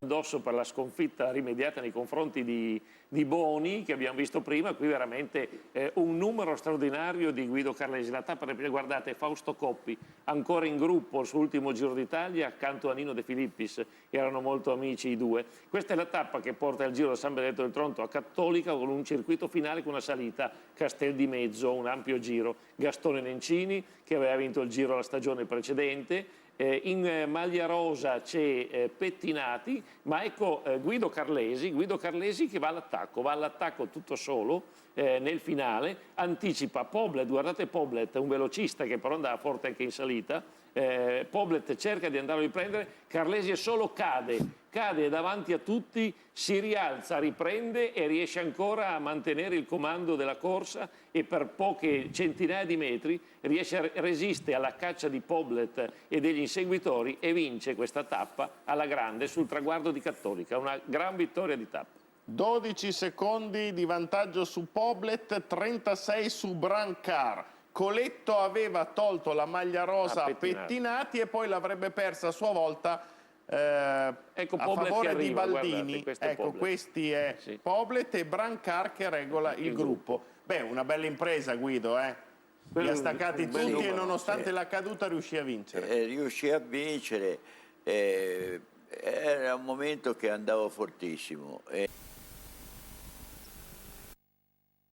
addosso per la sconfitta rimediata nei confronti di Boni, che abbiamo visto prima. Qui veramente un numero straordinario di Guido Carlesi. La tappa, guardate, Fausto Coppi ancora in gruppo sull'ultimo Giro d'Italia accanto a Nino De Filippis, erano molto amici i due. Questa è la tappa che porta il Giro San Benedetto del Tronto a Cattolica, con un circuito finale con una salita, Castel di Mezzo, un ampio giro. Gastone Nencini, che aveva vinto il Giro la stagione precedente. In maglia rosa c'è Pettinati, ma ecco Guido Carlesi che va all'attacco tutto solo nel finale, anticipa Poblet, guardate Poblet, un velocista che però andava forte anche in salita. Poblet cerca di andare a riprendere, Carlesi è solo, cade davanti a tutti, si rialza, riprende e riesce ancora a mantenere il comando della corsa e per poche centinaia di metri resiste alla caccia di Poblet e degli inseguitori e vince questa tappa alla grande sul traguardo di Cattolica, una gran vittoria di tappa. 12 secondi di vantaggio su Poblet, 36 su Brancar. Coletto aveva tolto la maglia rosa a Pettinati e poi l'avrebbe persa a sua volta ecco a Poblet favore arriva, di Baldini. guardate, Ecco, questi è Poblet e Brancar che regola il gruppo. Beh, una bella impresa, Guido, Li ha staccati tutti e nonostante la caduta riuscì a vincere. Riuscì a vincere, era un momento che andavo fortissimo.